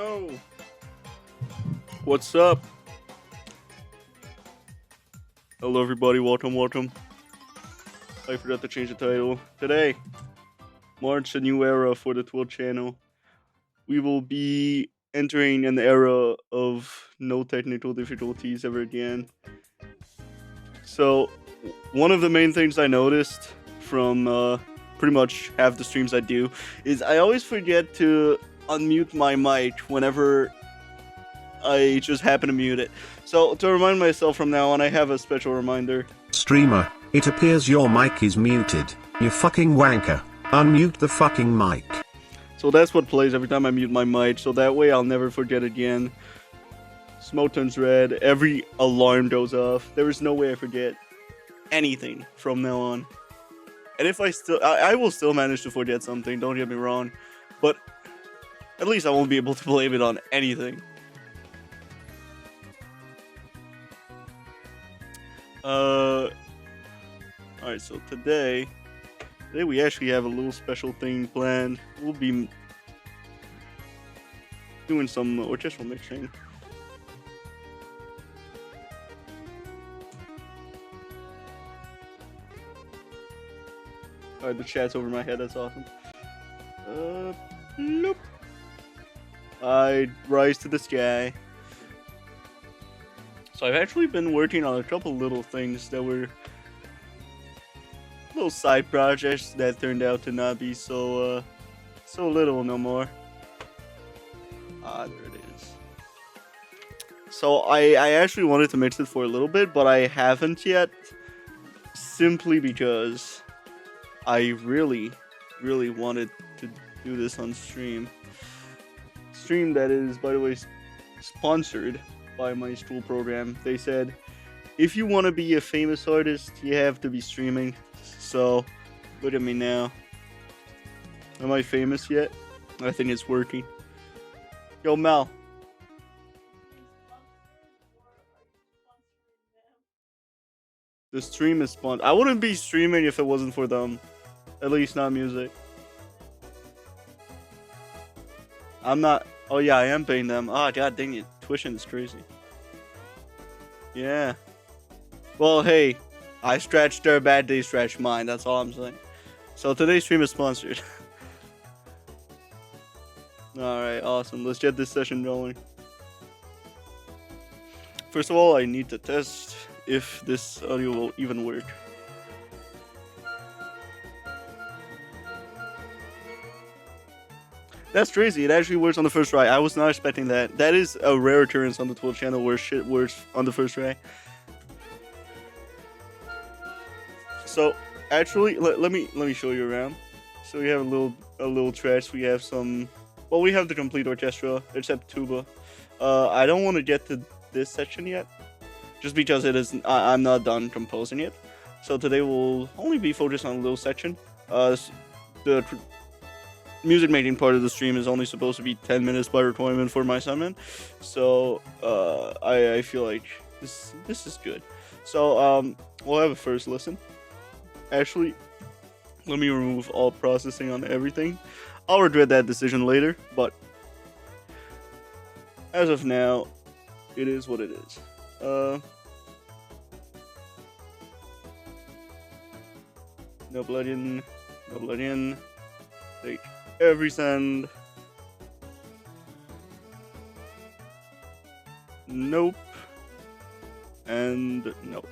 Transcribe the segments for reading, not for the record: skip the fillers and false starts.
Yo, what's up? Hello, everybody. Welcome. I forgot to change the title. Today marks a new era for the Twitch channel. We will be entering an era of no technical difficulties ever again. So, one of the main things I noticed from pretty much half the streams I do is I always forget to unmute my mic whenever I just happen to mute it. So to remind myself from now on, I have a special reminder. Streamer, it appears your mic is muted. You fucking wanker. Unmute the fucking mic. So that's what plays every time I mute my mic, so that way I'll never forget again. Smoke turns red, every alarm goes off. There is no way I forget anything from now on. And if I will still manage to forget something, don't get me wrong. But at least I won't be able to blame it on anything. Alright, so today we actually have a little special thing planned. We'll be doing some orchestral mixing. Alright, the chat's over my head, that's awesome. Nope. I rise to the sky. So I've actually been working on a couple little things that were little side projects that turned out to not be so little no more. There it is. So I actually wanted to mix it for a little bit, but I haven't yet, simply because I really wanted to do this on stream. Stream that is, by the way, sponsored by my school program. They said, if you want to be a famous artist, you have to be streaming. So, look at me now. Am I famous yet? I think it's working. Yo, Mal. The stream is sponsored. I wouldn't be streaming if it wasn't for them. At least not music. I'm not... Oh yeah, I am paying them. Oh, god dang it. Tuition is crazy. Yeah. Well, hey, I scratched their bad, they scratched mine. That's all I'm saying. So today's stream is sponsored. Alright, awesome. Let's get this session going. First of all, I need to test if this audio will even work. That's crazy. It actually works on the first try. I was not expecting that. That is a rare occurrence on the Twitch channel where shit works on the first try. So actually, let me show you around. So we have a little trash. We have some. Well, we have the complete orchestra except tuba. I don't want to get to this section yet, just because it is. I'm not done composing it. So today we'll only be focused on a little section. The music making part of the stream is only supposed to be 10 minutes by requirement for my assignment, so I feel like this is good. So we'll have a first listen. Actually, let me remove all processing on everything. I'll regret that decision later, but as of now, it is what it is. No blood in, no blood in. Take every send. Nope. And nope.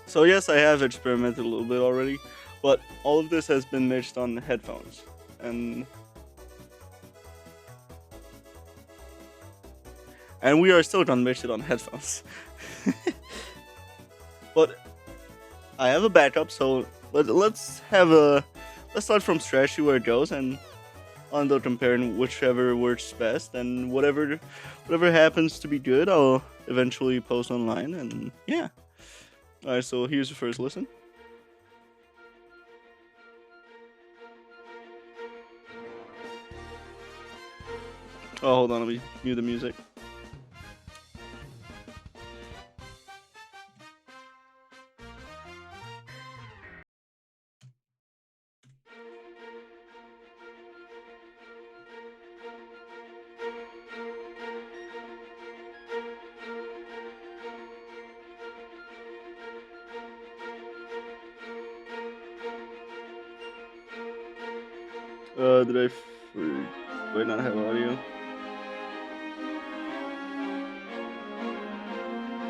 So yes, I have experimented a little bit already, but all of this has been mixed on headphones. And we are still gonna mix it on headphones. But I have a backup, so let's start from scratch, see where it goes, and I'll end up comparing whichever works best, and whatever happens to be good, I'll eventually post online, and yeah. Alright, so here's the first listen. Oh, hold on, let me mute the music. Did I? Do I not have audio?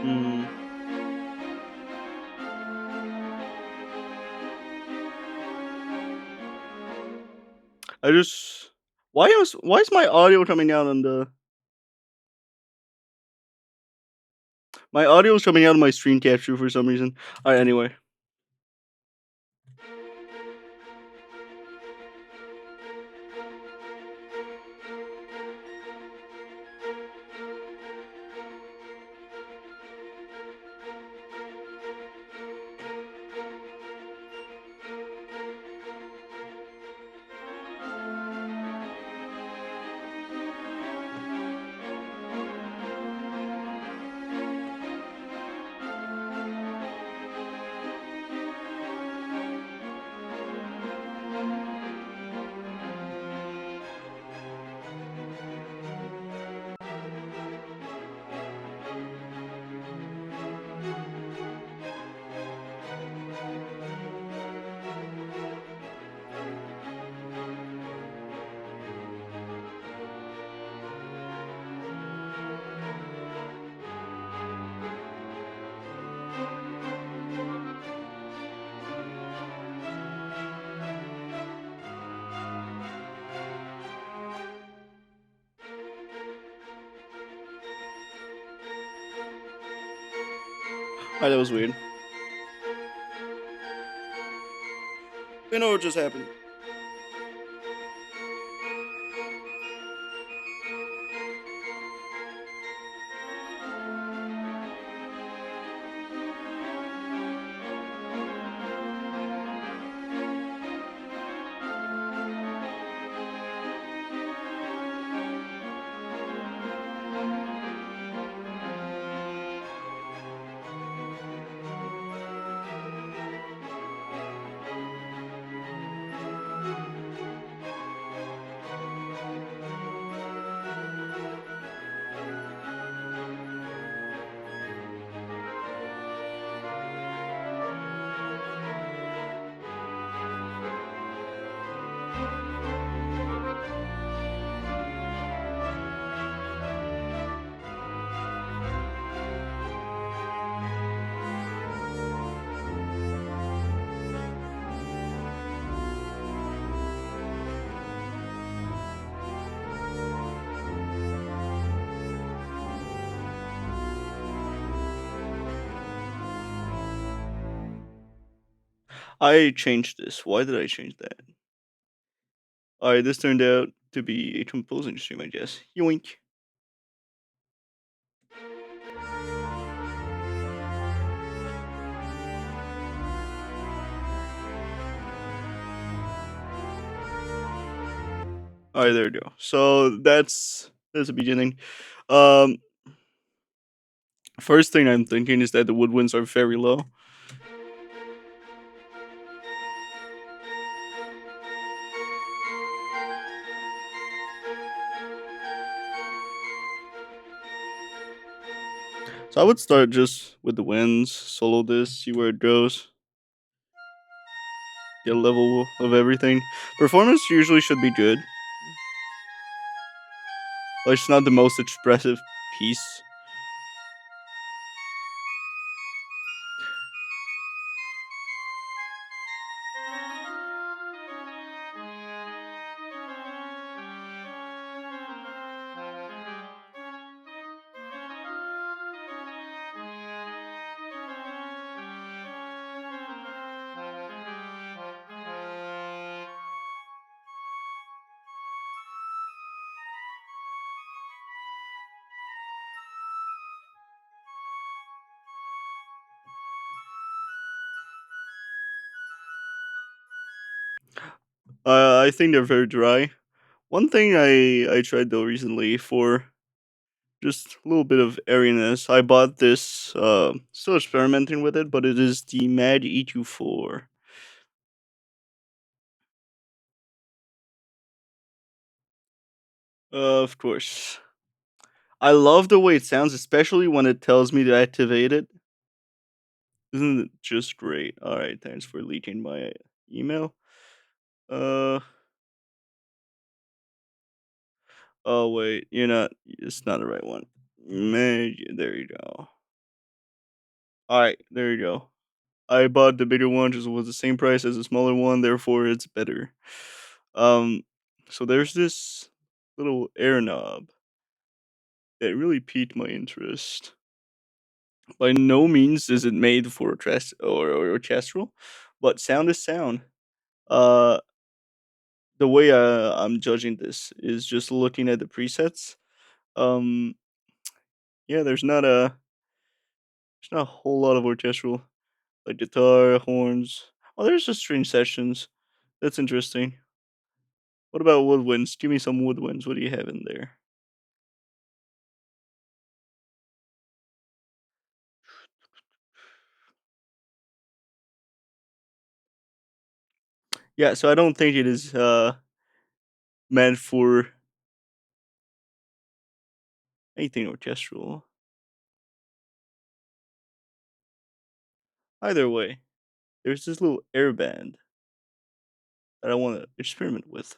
Hmm. I just. Why is my audio coming out on the? My audio is coming out of my screen capture for some reason. Alright, anyway. Alright, that was weird. I know what just happened. I changed this. Why did I change that? Alright, this turned out to be a composing stream, I guess. Yoink. Alright, there we go. So that's the beginning. Um, First thing I'm thinking is that the woodwinds are very low. So I would start just with the winds, solo this, see where it goes, get a level of everything. Performance usually should be good, but it's not the most expressive piece. I think they're very dry. One thing I tried though recently for just a little bit of airiness, I bought this. Still experimenting with it, but it is the Mad E24. Of course. I love the way it sounds, especially when it tells me to activate it. Isn't it just great? All right, thanks for leaking my email. Uh, Oh wait, you're not. It's not the right one. Man, there you go. All right, there you go. I bought the bigger one, just was the same price as the smaller one, therefore it's better. Um, so there's this little air knob that really piqued my interest. By no means is it made for or orchestral, but sound is sound. Uh, the way I'm judging this is just looking at the presets. Um, yeah, there's not a whole lot of orchestral like guitar, horns. Oh, there's just string sessions. That's interesting. What about woodwinds? Give me some woodwinds. What do you have in there? Yeah, so I don't think it is meant for anything orchestral. Either way, there's this little air band that I want to experiment with.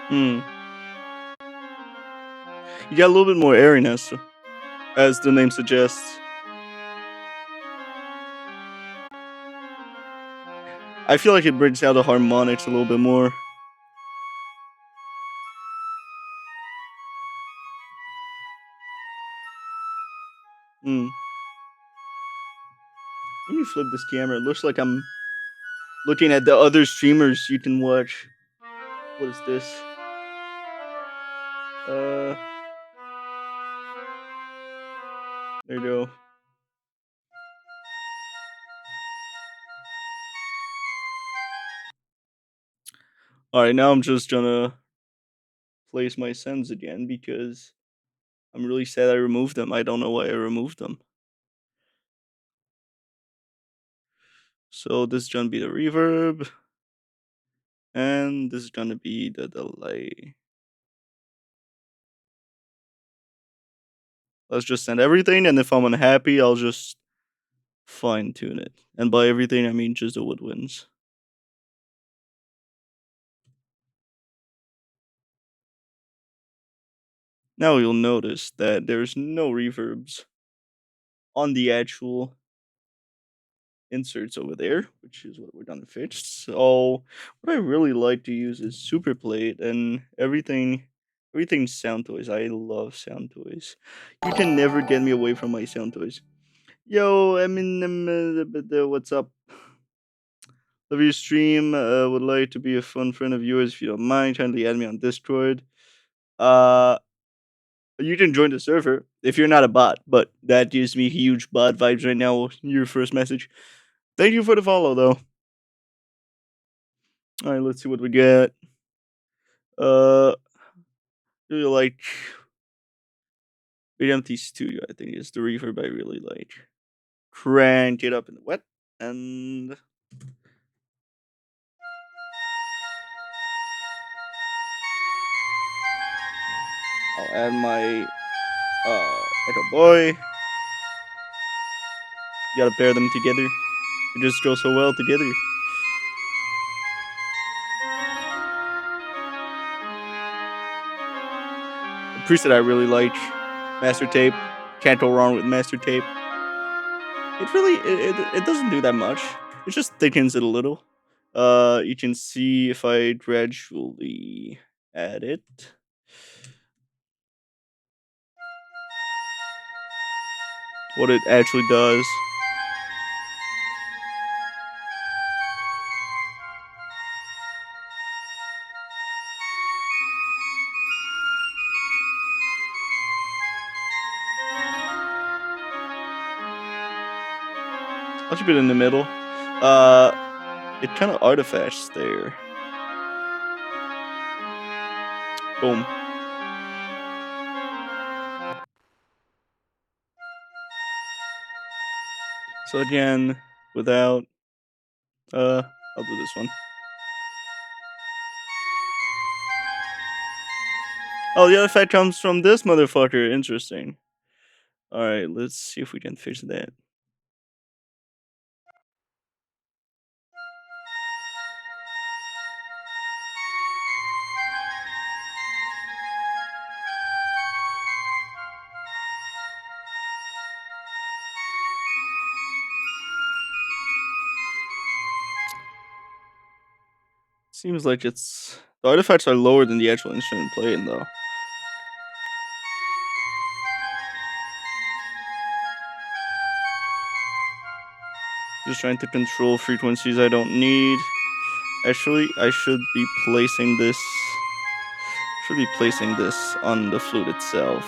Hmm. You got a little bit more airiness, as the name suggests. I feel like it brings out the harmonics a little bit more. Hmm. Let me flip this camera. It looks like I'm looking at the other streamers you can watch. What is this? Uh, there you go. All right, now I'm just gonna place my sends again because I'm really sad I removed them. I don't know why I removed them. So this is gonna be the reverb, and this is gonna be the delay. Let's just send everything, and if I'm unhappy, I'll just fine tune it. And by everything, I mean just the woodwinds. Now you'll notice that there's no reverbs on the actual inserts over there, which is what we're gonna fix. So what I really like to use is super plate and everything's sound toys. I love sound toys. You can never get me away from my sound toys. Yo, what's up? Love your stream. Would like to be a fun friend of yours if you don't mind. Kindly add me on Discord. Uh, you can join the server if you're not a bot, but that gives me huge bot vibes right now. Your first message. Thank you for the follow, though. All right, let's see what we get. Uh, really like Big Empty Studio. I think is the reverb I really like. Crank it up in the wet, and I'll add my Echo Boy. You gotta pair them together. It just goes so well together. A preset I really like, Master Tape. Can't go wrong with Master Tape. It really it doesn't do that much. It just thickens it a little. You can see if I gradually add it. What it actually does. I'll keep it in the middle. It kind of artifacts there. Boom. So again, without I'll do this one. Oh, the other effect comes from this motherfucker. Interesting. All right, let's see if we can fix that. Seems like the artifacts are lower than the actual instrument playing though. Just trying to control frequencies I don't need. Actually, I should be placing this. Should be placing this on the flute itself.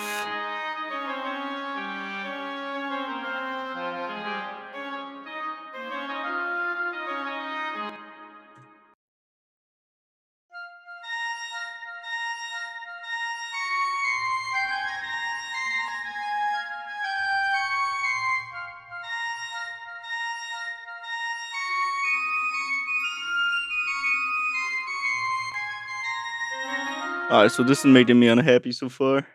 Alright, so this is making me unhappy so far.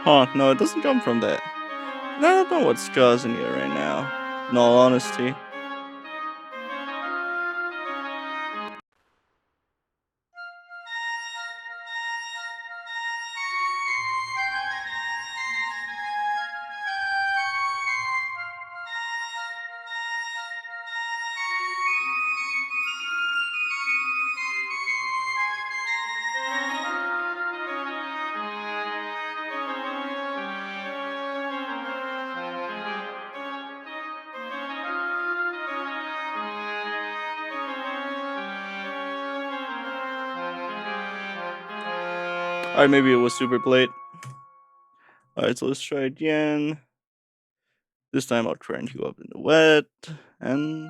Huh, no, it doesn't come from that. No, I don't know what's causing it right now. In all honesty. Alright, maybe it was super plate. Alright, so let's try again. This time I'll crank you up in the wet. And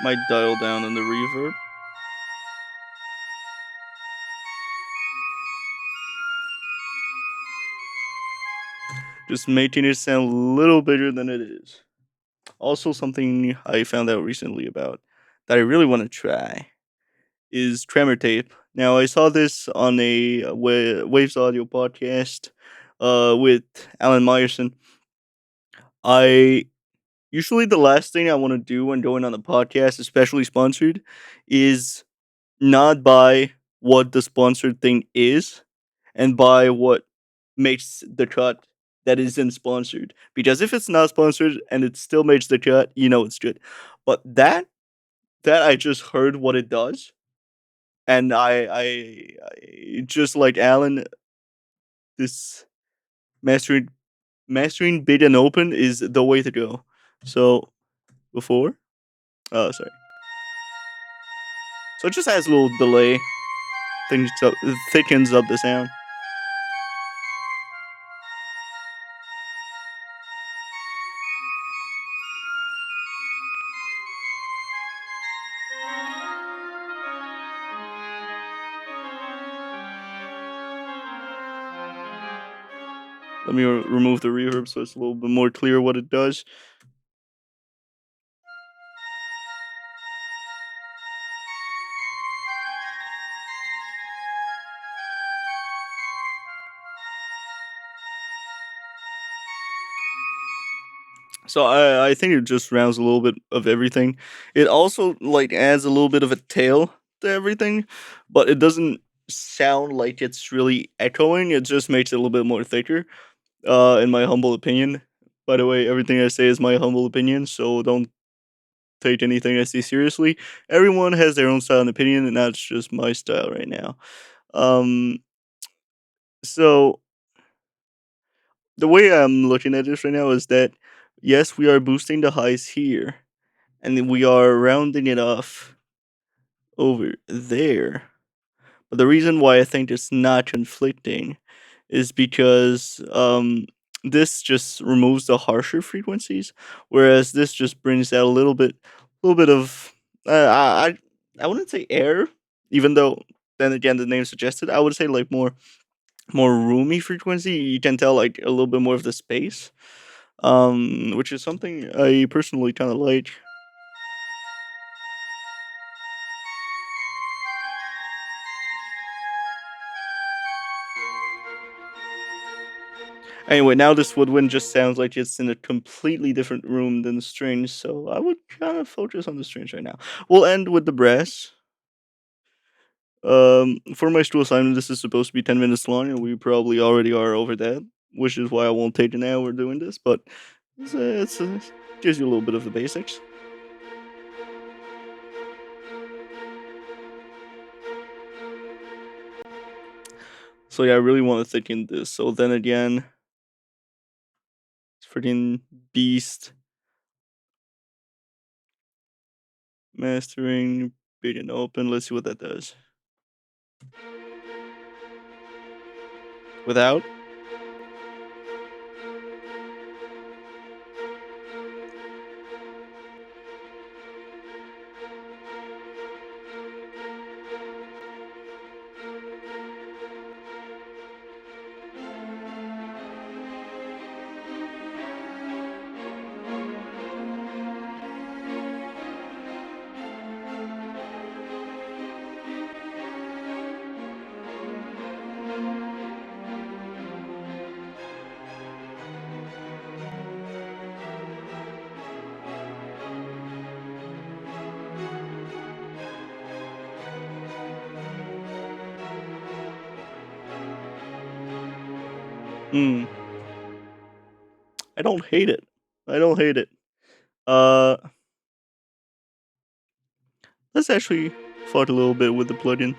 might dial down on the reverb. Just making it sound a little bigger than it is. Also, something I found out recently about that I really want to try is tremor tape. Now, I saw this on a Waves Audio podcast with Alan Meyerson. I usually the last thing I want to do when going on a podcast, especially sponsored, is not buy what the sponsored thing is and buy what makes the cut that isn't sponsored. Because if it's not sponsored and it still makes the cut, you know it's good. But that I just heard what it does, and I just like Alan, this mastering big and open is the way to go. So before, oh sorry, so it just has a little delay, things up, thickens up the sound. Let me remove the reverb so it's a little bit more clear what it does. So I think it just rounds a little bit of everything. It also like adds a little bit of a tail to everything, but it doesn't sound like it's really echoing. It just makes it a little bit more thicker. In my humble opinion. By the way, everything I say is my humble opinion, so don't take anything I say seriously. Everyone has their own style and opinion, and that's just my style right now. Um, so the way I'm looking at this right now is that yes, we are boosting the highs here, and then we are rounding it off over there. But the reason why I think it's not conflicting is because this just removes the harsher frequencies, whereas this just brings out a little bit of I wouldn't say air, even though then again the name suggested. I would say like more roomy frequency. You can tell like a little bit more of the space, which is something I personally kind of like. Anyway, now this woodwind just sounds like it's in a completely different room than the strings, so I would kind of focus on the strings right now. We'll end with the brass. For my school assignment, this is supposed to be 10 minutes long, and we probably already are over that, which is why I won't take an hour doing this. But it's gives you a little bit of the basics. So yeah, I really want to thicken this. So then again, it's freaking beast mastering, big and open. Let's see what that does. Without. Hmm. I don't hate it. I don't hate it. Uh, let's actually fuck a little bit with the plugin.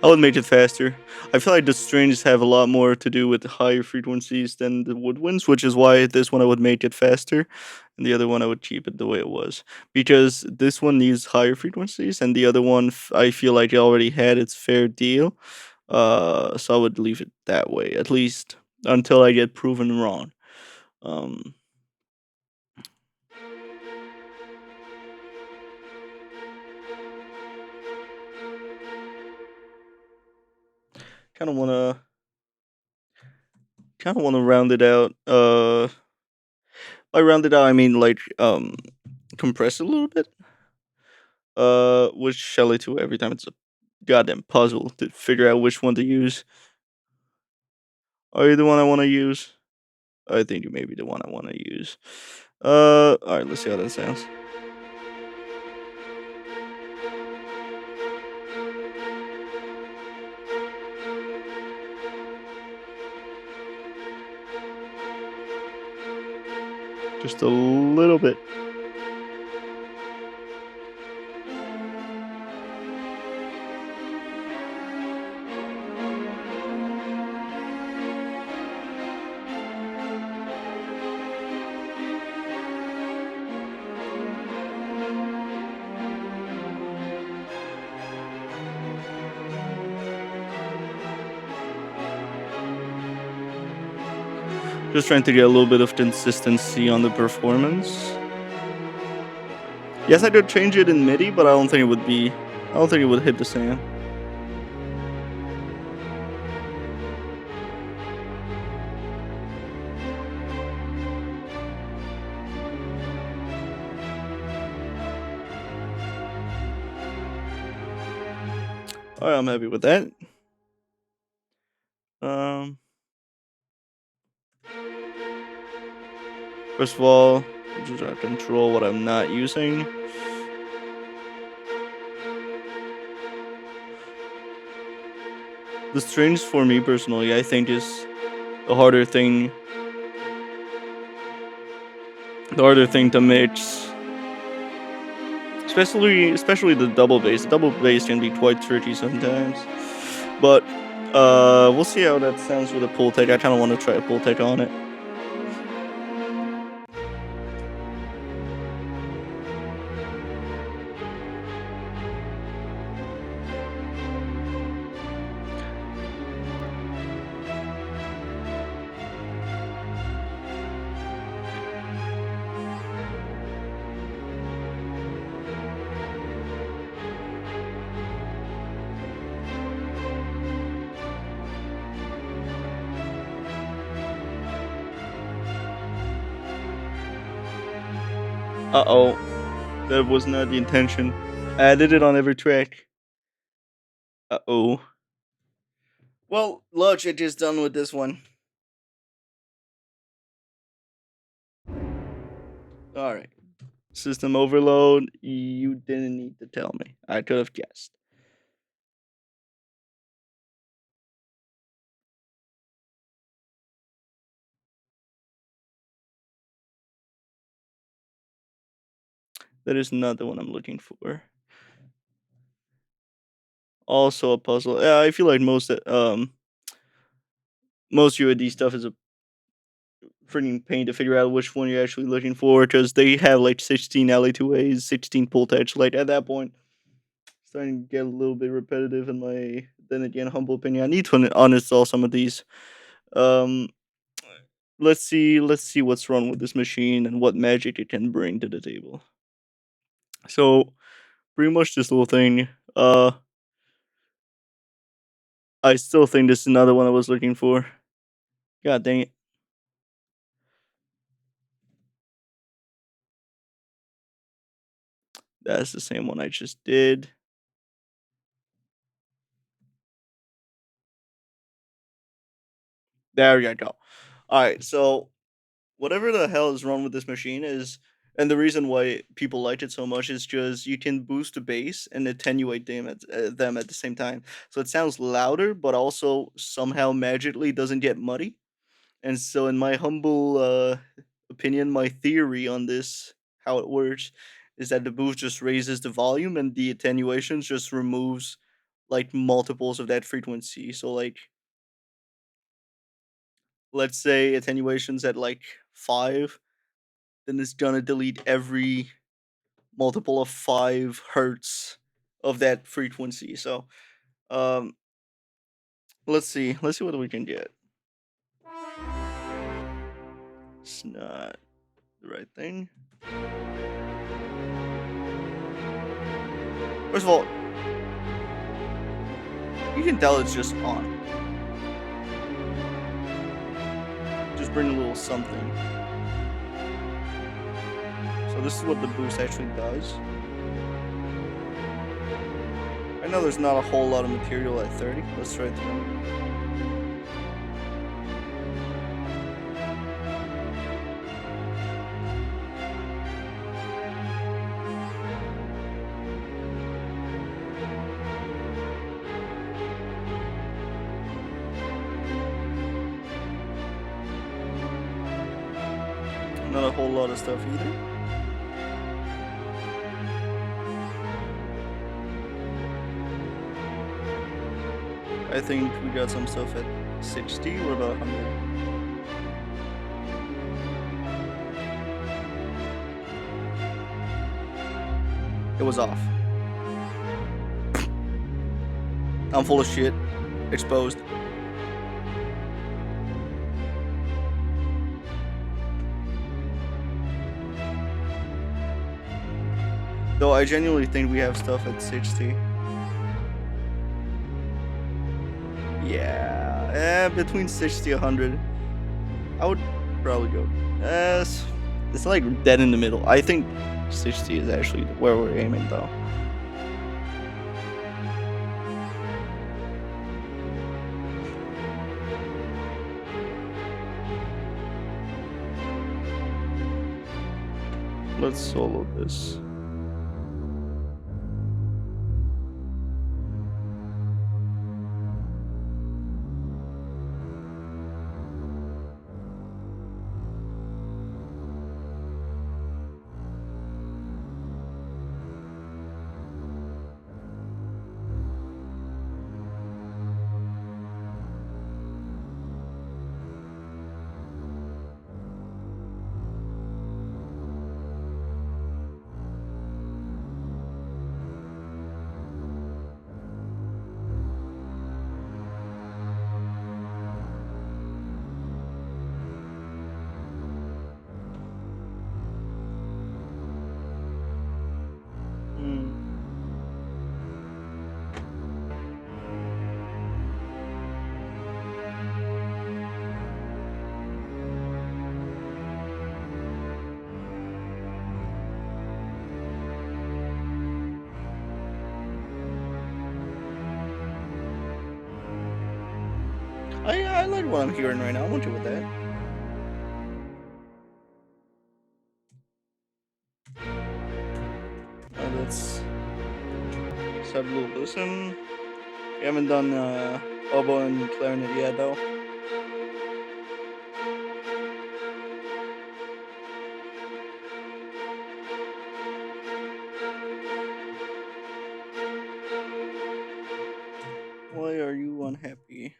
I would make it faster. I feel like the strings have a lot more to do with higher frequencies than the woodwinds, which is why this one I would make it faster, and the other one I would keep it the way it was. Because this one needs higher frequencies, and the other one I feel like it already had its fair deal. So I would leave it that way, at least until I get proven wrong. Um, kind of wanna round it out. By round it out, I mean like compress it a little bit. Which shall I do every time? It's a goddamn puzzle to figure out which one to use. Are you the one I want to use? I think you may be the one I want to use. Alright, let's see how that sounds. Just a little bit. Just trying to get a little bit of consistency on the performance. Yes, I could change it in MIDI, but I don't think it would be. I don't think it would hit the same. Alright, I'm happy with that. Um, First of all, just try to control what I'm not using. The strings, for me personally, I think is the harder thing. The harder thing to mix, especially the double bass. The double bass can be quite tricky sometimes, but we'll see how that sounds with a pull take. I kind of want to try a pull take on it. Uh-oh. That was not the intention. I did it on every track. Uh-oh. Well, Logic is done with this one. Alright. System overload. You didn't need to tell me. I could have guessed. That is not the one I'm looking for. Also a puzzle. Yeah, I feel like most UAD stuff is a freaking pain to figure out which one you're actually looking for because they have like 16 LA2As, 16 pull touch. Like at that point, it's starting to get a little bit repetitive in my then again humble opinion. I need to uninstall some of these. Um, let's see what's wrong with this machine and what magic it can bring to the table. So pretty much this little thing. I still think this is another one I was looking for. God dang it. That's the same one I just did. There you go. Alright, so whatever the hell is wrong with this machine is, and the reason why people liked it so much is just you can boost the bass and attenuate them at the same time. So it sounds louder, but also somehow magically doesn't get muddy. And so, in my humble opinion, my theory on this, how it works, is that the boost just raises the volume and the attenuation just removes like multiples of that frequency. So, like, let's say attenuation's at like 5, then it's gonna delete every multiple of 5 hertz of that frequency. So, um, let's see what we can get. It's not the right thing. First of all, you can tell it's just on. Just bring a little something. So this is what the boost actually does. I know there's not a whole lot of material at 30. Let's try it through. Not a whole lot of stuff either. I think we got some stuff at 60. What about 100? It was off. I'm full of shit. Exposed. Though I genuinely think we have stuff at 60. Yeah, between 60 and 100. I would probably go. It's like dead in the middle. I think 60 is actually where we're aiming though. Let's solo this. I like what I'm hearing right now. I'm okay with that. Let's have a little listen. We haven't done oboe and clarinet yet, though. Why are you unhappy?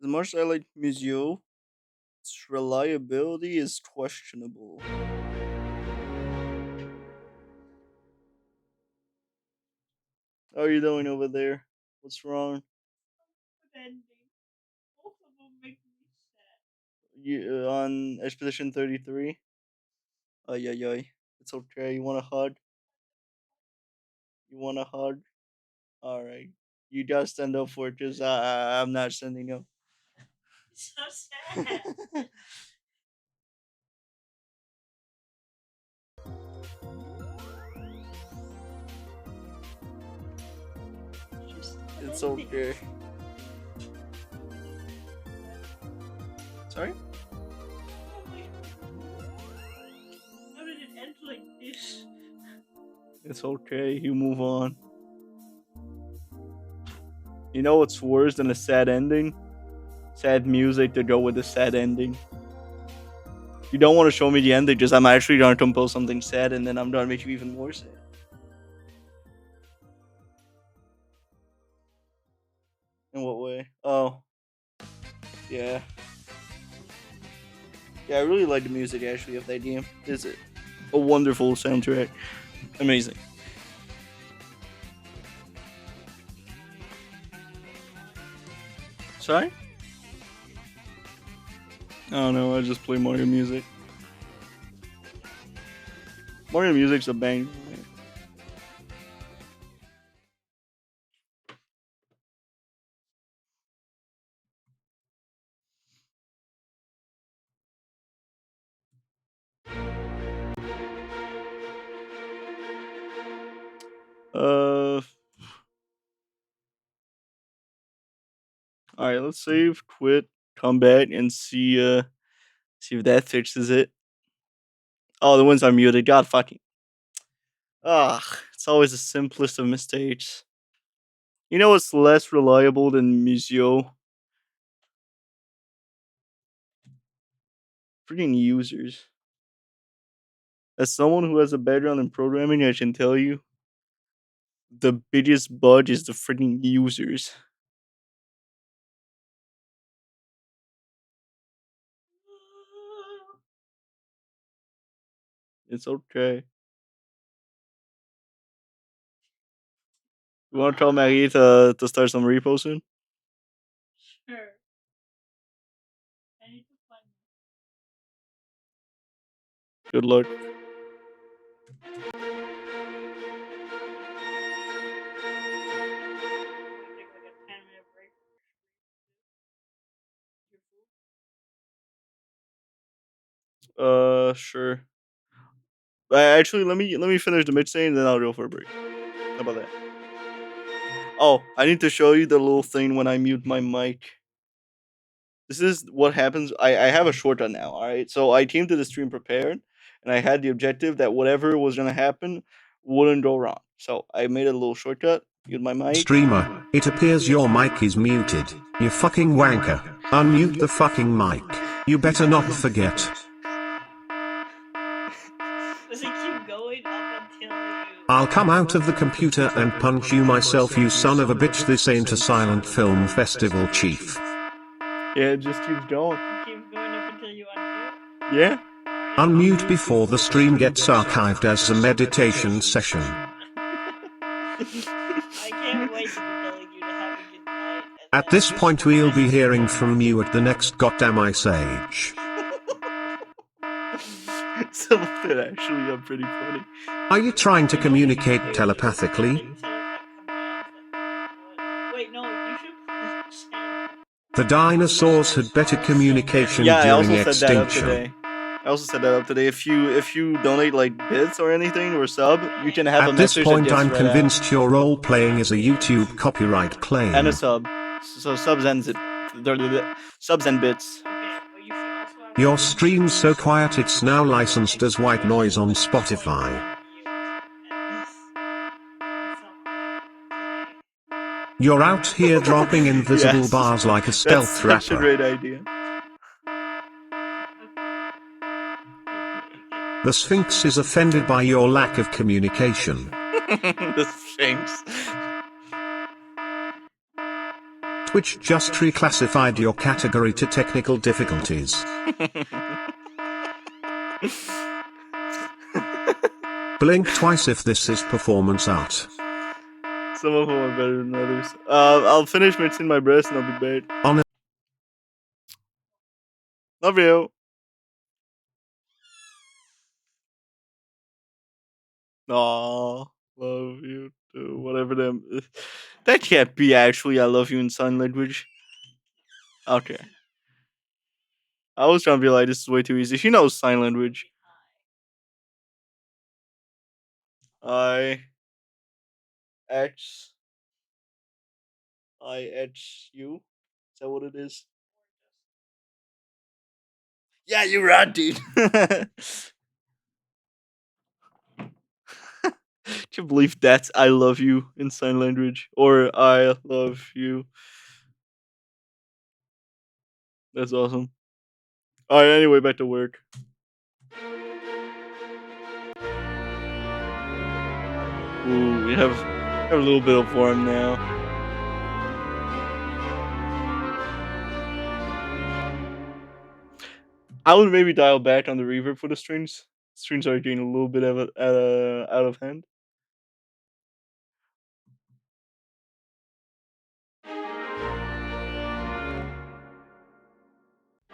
As much as I like Museo, its reliability is questionable. How are you doing over there? What's wrong? You on Expedition 33? Ay ay ay. It's okay. You want a hug? You want a hug? All right. You gotta stand up for it, cause I'm not standing up. So sad. It's okay. Sorry? How did it end like this? It's okay. You move on. You know what's worse than a sad ending? Sad music to go with a sad ending. You don't want to show me the ending, just I'm actually gonna compose something sad and then I'm gonna make you even more sad. In what way? Oh. Yeah. Yeah, I really like the music actually of that game. It's a wonderful soundtrack. Amazing. Sorry? I don't know, I just play Mario music. Mario music's a bang. Alright, let's save, quit, come back, and see if that fixes it. Oh, the ones are muted. God fucking. It's always the simplest of mistakes. You know what's less reliable than Museo? Freaking users. As someone who has a background in programming, I can tell you the biggest bug is the freaking users. It's okay. You want to tell Marie to start some repo soon? Sure. I need to find. Good luck. Sure. Actually, let me finish the mid and then I'll go for a break. How about that? Oh, I need to show you the little thing when I mute my mic. This is what happens. I have a shortcut now. All right, so I came to the stream prepared, and I had the objective that whatever was gonna happen wouldn't go wrong. So I made a little shortcut. Mute my mic. Streamer, it appears your mic is muted. You fucking wanker. Unmute the fucking mic. You better not forget. Does it keep going up until you... I'll come out of the computer and punch you myself, you son of a bitch. This ain't a silent film festival, chief. Yeah, it just keeps going. It keeps going up until you unmute? Yeah. Unmute before the stream gets archived as a meditation session. I can't wait to be telling you to have a good night. At this point we'll be hearing from you at the next goddamn Ice Age. Some of it actually are pretty funny. Are you trying to communicate telepathically? Wait, no, you should... The dinosaurs had better communication during extinction. I also set that up today. If you donate like bits or anything or sub, you can have a message. At this point, I'm right convinced your role playing is a YouTube copyright claim. And a sub. So subs and subs and bits. Your stream's so quiet it's now licensed as white noise on Spotify. You're out here dropping invisible Yes, bars like a that's stealth such a rapper. great idea. The Sphinx is offended by your lack of communication. The Sphinx. Twitch just reclassified your category to technical difficulties. Blink twice if this is performance art. Some of them are better than others. I'll finish mixing my breast and I'll be back. Love you. Aw, love you too. Whatever them. That can't be actually I love you in sign language. Okay. I was trying to be like, this is way too easy. She knows sign language. I X you. Is that what it is? Yeah, you're right, dude. Can you believe that's I love you in sign language? Or I love you. That's awesome. Alright, anyway, back to work. Ooh, we have a little bit of warm now. I would maybe dial back on the reverb for the strings. Strings are getting a little bit out of hand.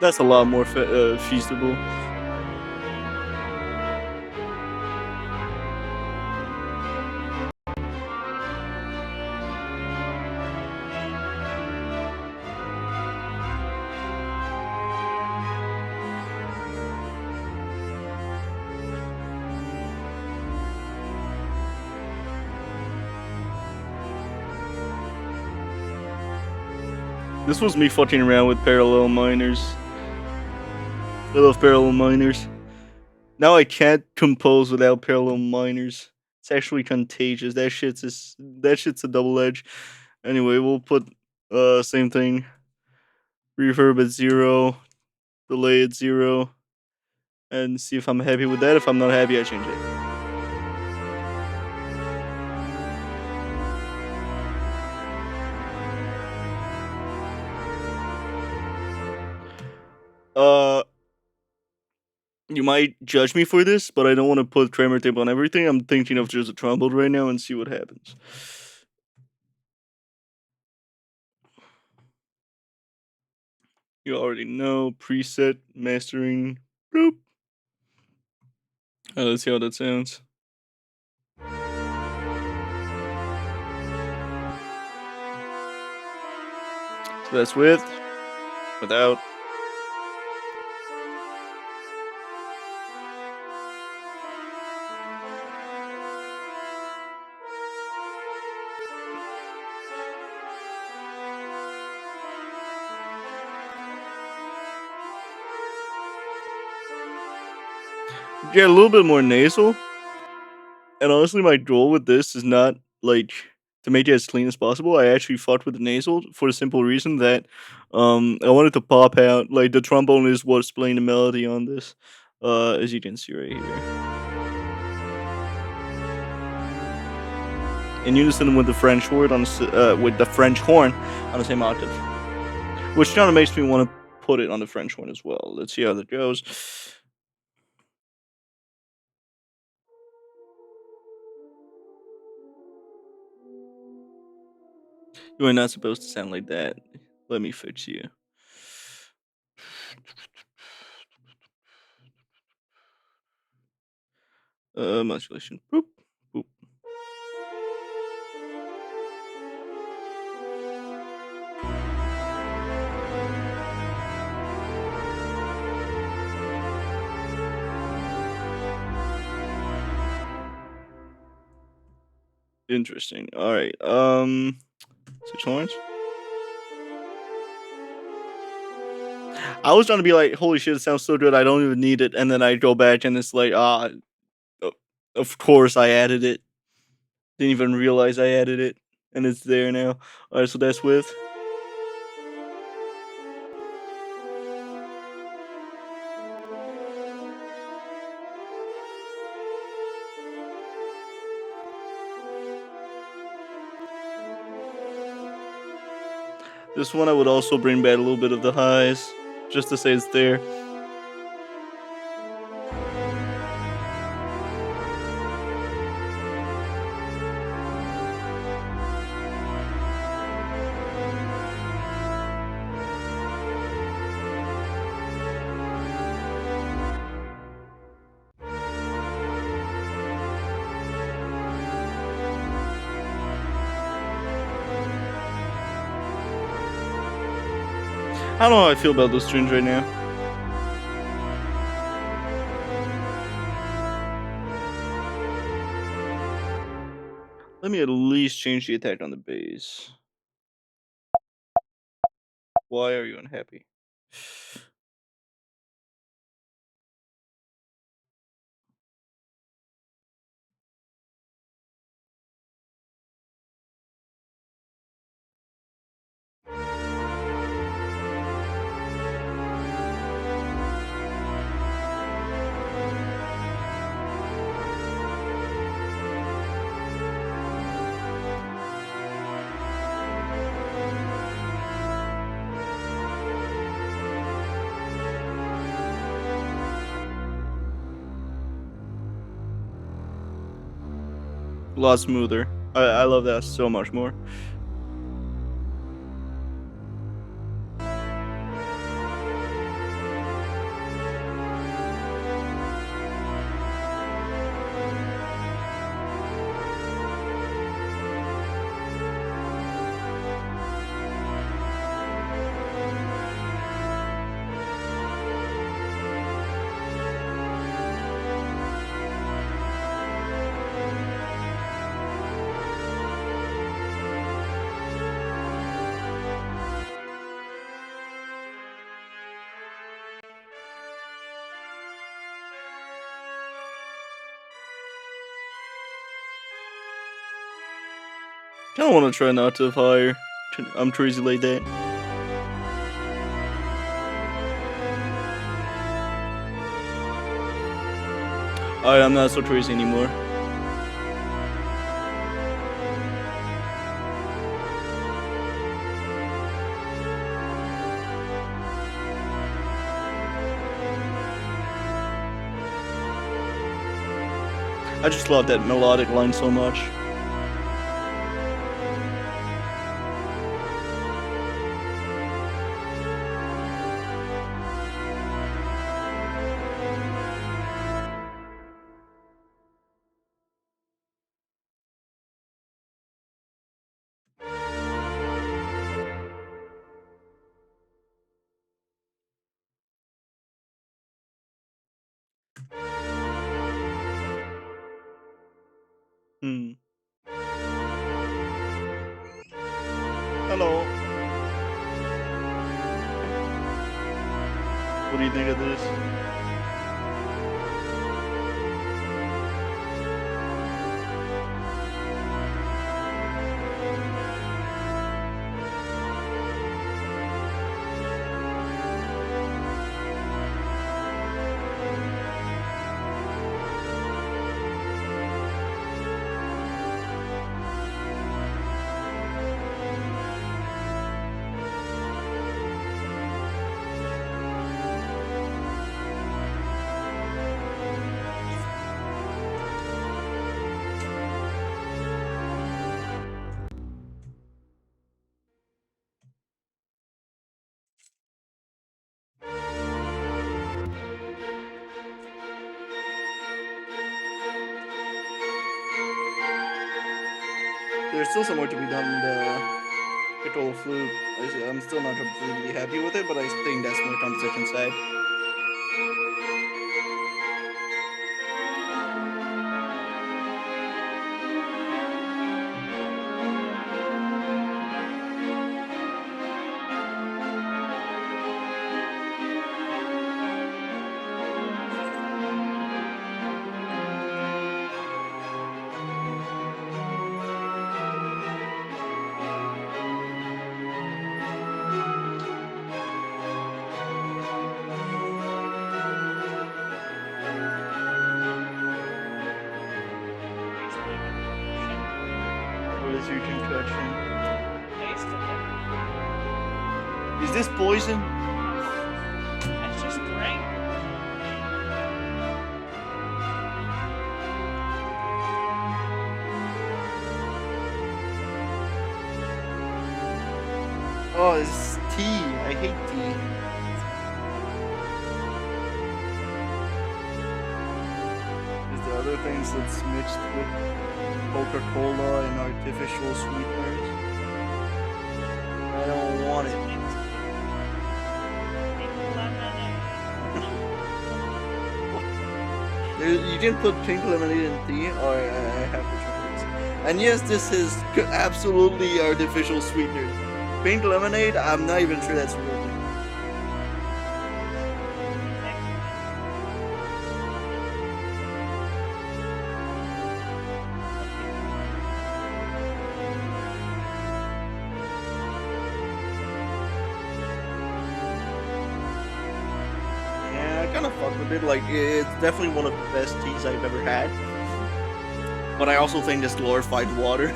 That's a lot more feasible. This was me fucking around with parallel minors. I love parallel minors. Now I can't compose without parallel minors. It's actually contagious. That shit's a double edge. Anyway, we'll put same thing. Reverb at 0, delay at 0, and see if I'm happy with that. If I'm not happy, I change it. You might judge me for this, but I don't want to put tremor tape on everything. I'm thinking of just a trombone right now and see what happens. You already know preset mastering. Boop. Let's see how that sounds. So that's with, without. Yeah, a little bit more nasal. And honestly, my goal with this is not like to make it as clean as possible. I actually fought with the nasal for the simple reason that I wanted to pop out. Like the trombone is what's playing the melody on this, as you can see right here. In unison with the French horn with the French horn on the same octave, which kind of makes me want to put it on the French horn as well. Let's see how that goes. You are not supposed to sound like that. Let me fix you. Modulation. Boop, boop. Interesting. All right. 6 horns. I was trying to be like, holy shit, it sounds so good, I don't even need it, and then I go back and it's like, o of course I added it. Didn't even realize I added it, and it's there now. Alright, so that's with. This one I would also bring back a little bit of the highs, just to say it's there. I don't know how I feel about those tunes right now. Let me at least change the attack on the base. Why are you unhappy? A lot smoother. I love that so much more. Kinda wanna try an octave higher. I'm crazy like that. Alright, I'm not so crazy anymore. I just love that melodic line so much. Hmm. Hello. What do you think of this? There's still some work to be done in the control flute. I'm still not completely happy with it, but I think that's more composition side. Is this poison? That's just drink. Oh, it's tea. I hate tea. Is there other things that's mixed with Coca-Cola and artificial sweeteners? I don't want it. You didn't put pink lemonade in tea? Or I have to try this. And yes, this is absolutely artificial sweeteners. Pink lemonade, I'm not even sure that's real thing. Yeah, I kind of fuck with it. Like, it's definitely one of the best teas I've ever had. But I also think it's glorified water.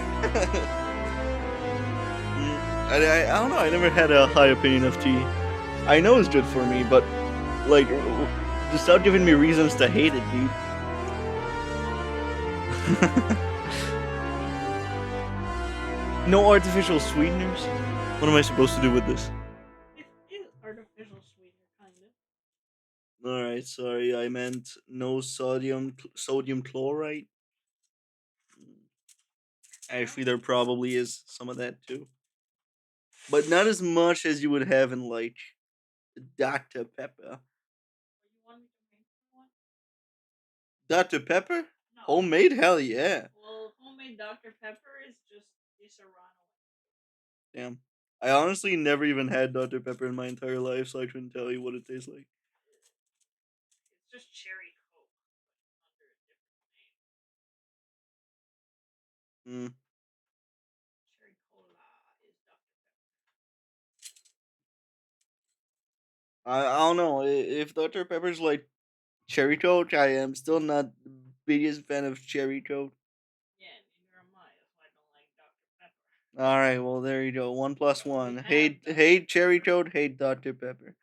I don't know. I never had a high opinion of tea. I know it's good for me, but like, just start giving me reasons to hate it, dude. No artificial sweeteners. What am I supposed to do with this? It is artificial sweetener, kind of. All right, sorry. I meant no sodium chloride. Actually, there probably is some of that too, but not as much as you would have in like Dr. Pepper. You want me to make one? Dr. Pepper? No. Homemade? Hell yeah. Well, homemade Dr. Pepper is just the Serrano. Damn. I honestly never even had Dr. Pepper in my entire life, so I couldn't tell you what it tastes like. It's just cherry Coke, but under a different name. Mm. Cherry Cola is Dr. I don't know. If Dr. Pepper's like cherry Coke, I am still not the biggest fan of cherry Coke. Yeah, neither am I. That's why I don't like Dr. Pepper. Alright, well, there you go. 1+1. have Hate, Dr. hate cherry Pepper. Coke, hate Dr. Pepper.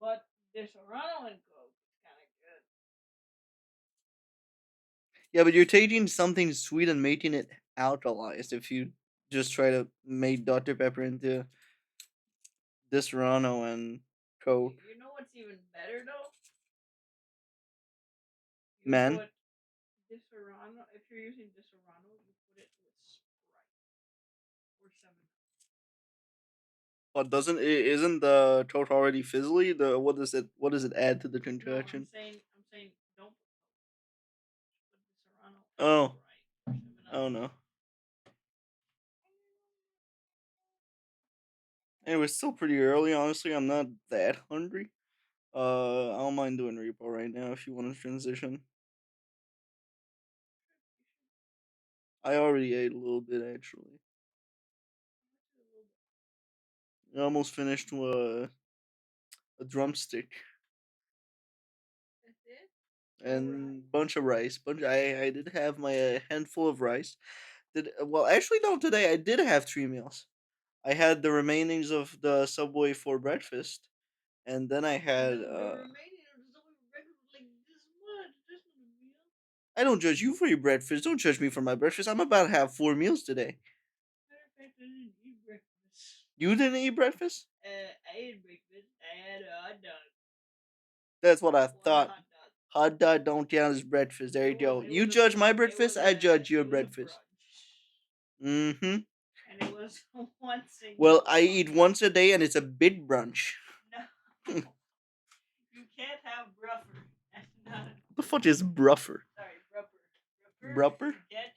But the Serrano and Coke is kind of good. Yeah, but you're taking something sweet and making it alkalized if you just try to make Dr. Pepper into this Rano and Coke. You know what's even better though? You Man. put the Serrano. If you're using the Serrano, you put it with Sprite or 7 Up. But isn't the Coke already fizzly? What does it add to the No, concoction? I'm saying don't put Coke. Put the Serrano and Oh. Sprite or 7 Up. Oh no. Anyway, it's still pretty early, honestly. I'm not that hungry. I don't mind doing repo right now if you want to transition. I already ate a little bit actually. I almost finished a drumstick That's it. and bunch of rice. I did have my handful of rice. Actually no, today I did have 3 meals. I had the remainings of the Subway for breakfast, and then I had The remaining of the breakfast like this much. This was a meal. I don't judge you for your breakfast. Don't judge me for my breakfast. I'm about to have 4 meals today. Matter of fact, I didn't eat breakfast. You didn't eat breakfast? I ate breakfast. I had a hot dog. That's what I One thought. hot dog. Hot dog don't count as breakfast. There you It go. was- it You was a judge my it breakfast, was I a- judge your it was a breakfast. brunch. Mm-hmm. And it was once a Well, I eat once a day and it's a big brunch. No. You can't have bruffer. What the fuck is bruffer? Sorry, brupper. Brupper? You get